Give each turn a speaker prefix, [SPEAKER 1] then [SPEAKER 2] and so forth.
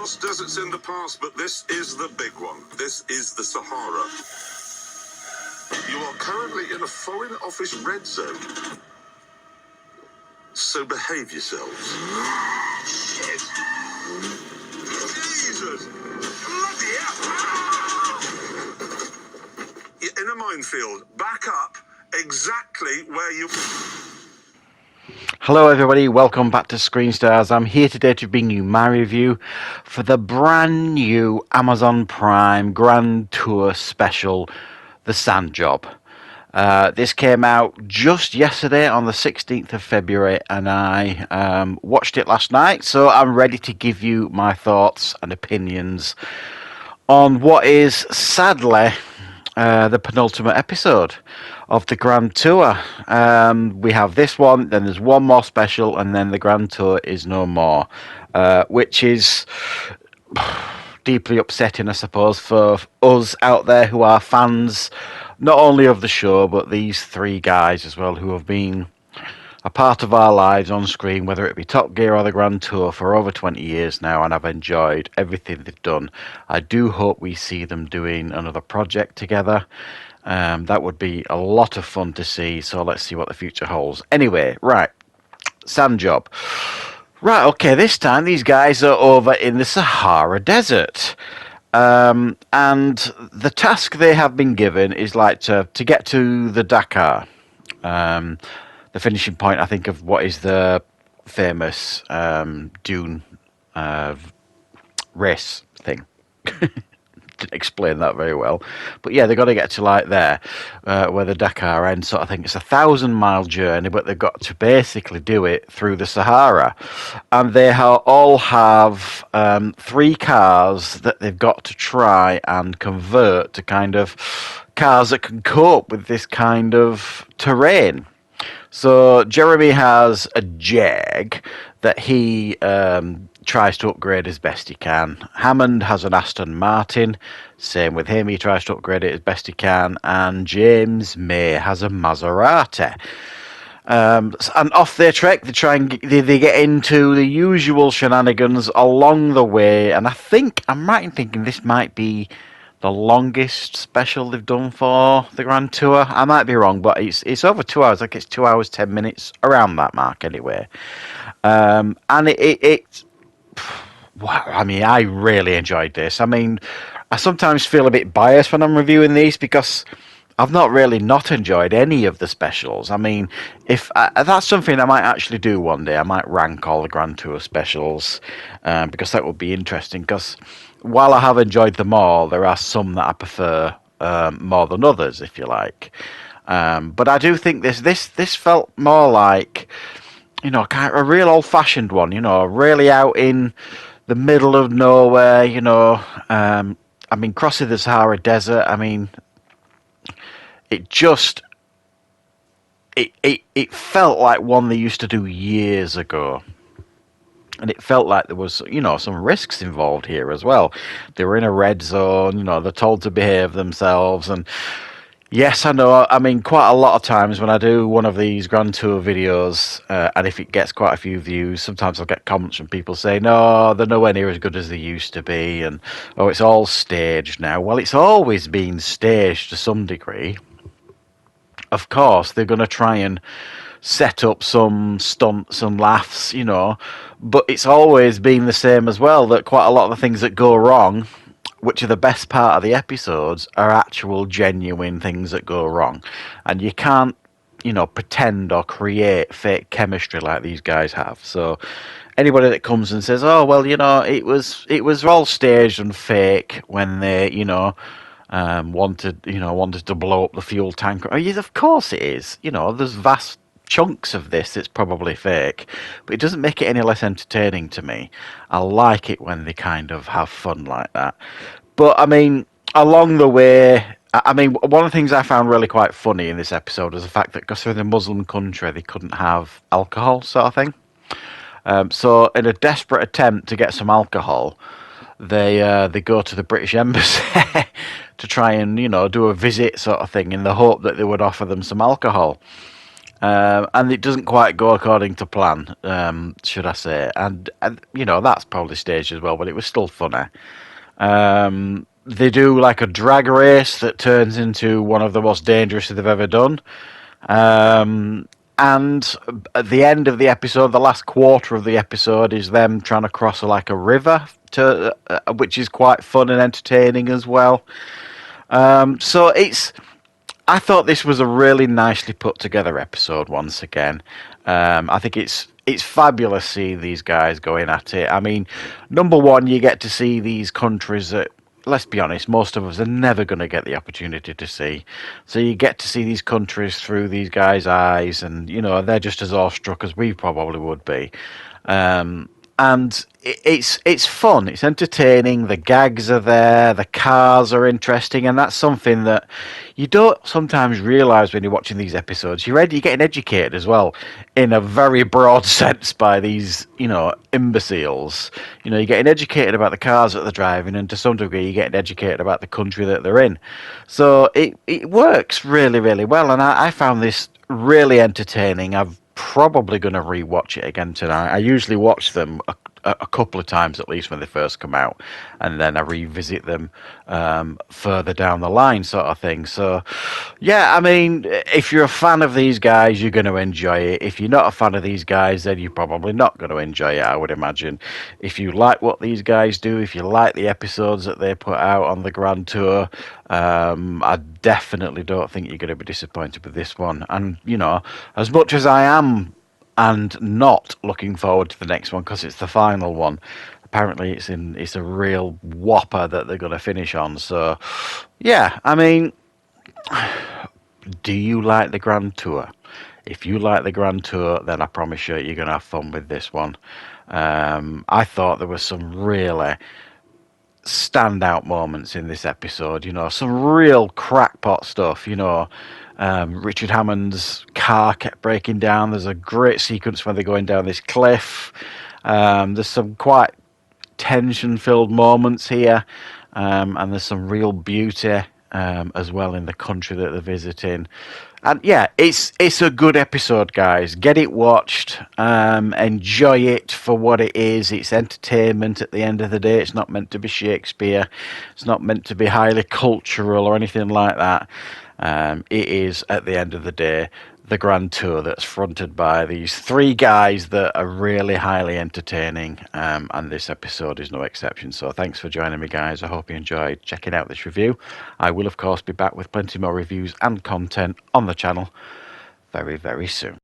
[SPEAKER 1] lost deserts in the past, but this is the big one. This is the Sahara. You are currently in a Foreign Office red zone. So behave yourselves. Shit. Jesus! Bloody hell! You're in a minefield. Back up exactly where you...
[SPEAKER 2] Hello everybody, welcome back to Screenstars. I'm here today to bring you my review for the brand new Amazon Prime Grand Tour special, The Sand Job. This came out just yesterday on the 16th of February and I watched it last night, so I'm ready to give you my thoughts and opinions on what is sadly the penultimate episode of the Grand Tour. We have this one, then there's one more special, and then the Grand Tour is no more, which is deeply upsetting, I suppose, for us out there who are fans not only of the show, but these three guys as well, who have been a part of our lives on screen, whether it be Top Gear or the Grand Tour, for over 20 years now, and I've enjoyed everything they've done. I do hope we see them doing another project together. That would be a lot of fun to see, so let's see what the future holds. Anyway, right, Sand Job. Right, okay, this time these guys are over in the Sahara Desert. And the task they have been given is like to get to the Dakar. The finishing point, I think, of what is the famous dune race thing. Didn't explain that very well, but yeah, they've got to get to like there where the Dakar ends. So I think it's a 1,000-mile journey, but they've got to basically do it through the Sahara, and they all have 3 cars that they've got to try and convert to kind of cars that can cope with this kind of terrain. So Jeremy has a Jag that he tries to upgrade as best he can. Hammond has an Aston Martin. Same with him. He tries to upgrade it as best he can. And James May has a Maserati. And off their trek, they try and they get into the usual shenanigans along the way. And I think I'm right in thinking this might be the longest special they've done for the Grand Tour. I might be wrong, but it's over 2 hours. Like it's 2 hours 10 minutes, around that mark anyway. And I mean, I really enjoyed this. I mean, I sometimes feel a bit biased when I'm reviewing these because I've not really not enjoyed any of the specials. I mean, if that's something I might actually do one day. I might rank all the Grand Tour specials because that would be interesting. Because while I have enjoyed them all, there are some that I prefer more than others, if you like. But I do think this felt more like, you know, kind of a real old-fashioned one. You know, really out in the middle of nowhere. You know, I mean, crossing the Sahara Desert. I mean, it just it felt like one they used to do years ago. And it felt like there was, you know, some risks involved here as well. They were in a red zone, you know, they're told to behave themselves. And yes, I know, I mean, quite a lot of times when I do one of these Grand Tour videos, and if it gets quite a few views, sometimes I'll get comments from people saying, no, they're nowhere near as good as they used to be. And, oh, it's all staged now. Well, it's always been staged to some degree. Of course, they're going to try and set up some stunts, some laughs, you know, but it's always been the same as well, that quite a lot of the things that go wrong, which are the best part of the episodes, are actual genuine things that go wrong. And you can't, you know, pretend or create fake chemistry like these guys have. So anybody that comes and says, oh, well, you know, it was all staged and fake when they, you know, wanted to blow up the fuel tank. Oh, yes, of course it is. You know, there's vast chunks of this that's probably fake, but it doesn't make it any less entertaining to me. I like it when they kind of have fun like that. But I mean, along the way, I mean, one of the things I found really quite funny in this episode is the fact that because they're in a Muslim country, they couldn't have alcohol, sort of thing. So in a desperate attempt to get some alcohol, they go to the British Embassy to try and, you know, do a visit sort of thing in the hope that they would offer them some alcohol. And it doesn't quite go according to plan, should I say? And you know that's probably staged as well, but it was still funny. They do like a drag race that turns into one of the most dangerous they've ever done. Um, and at the end of the episode, the last quarter of the episode is them trying to cross like a river, which is quite fun and entertaining as well. So it's I thought this was a really nicely put together episode once again. I think it's fabulous seeing these guys going at it. I mean, number one, you get to see these countries that, let's be honest, most of us are never going to get the opportunity to see. So you get to see these countries through these guys' eyes, and you know they're just as awestruck as we probably would be. Um, and it's fun. It's entertaining. The gags are there. The cars are interesting, and that's something that you don't sometimes realise when you're watching these episodes. You're getting educated as well, in a very broad sense by these, you know, imbeciles. You know, you're getting educated about the cars that they're driving, and to some degree, you're getting educated about the country that they're in. So it works really, really well, and I found this really entertaining. I've probably going to rewatch it again tonight. I usually watch them a couple of times at least when they first come out, and then I revisit them further down the line, sort of thing. So, yeah, I mean, if you're a fan of these guys, you're going to enjoy it. If you're not a fan of these guys, then you're probably not going to enjoy it, I would imagine. If you like what these guys do, if you like the episodes that they put out on the Grand Tour, I definitely don't think you're going to be disappointed with this one. And, you know, as much as I am and not looking forward to the next one because it's the final one, apparently it's a real whopper that they're going to finish on. So, yeah, I mean, do you like the Grand Tour? If you like the Grand Tour, then I promise you, you're going to have fun with this one. I thought there was some really standout moments in this episode. You know, some real crackpot stuff. You know, Richard Hammond's car kept breaking down. There's a great sequence when they're going down this cliff. There's some quite tension-filled moments here, and there's some real beauty as well in the country that they're visiting. And yeah, it's a good episode, guys. Get it watched. Enjoy it for what it is. It's entertainment at the end of the day. It's not meant to be Shakespeare. It's not meant to be highly cultural or anything like that. It is, at the end of the day, the Grand Tour that's fronted by these three guys that are really highly entertaining, and this episode is no exception. So thanks for joining me, guys. I hope you enjoyed checking out this review. I will, of course, be back with plenty more reviews and content on the channel very, very soon.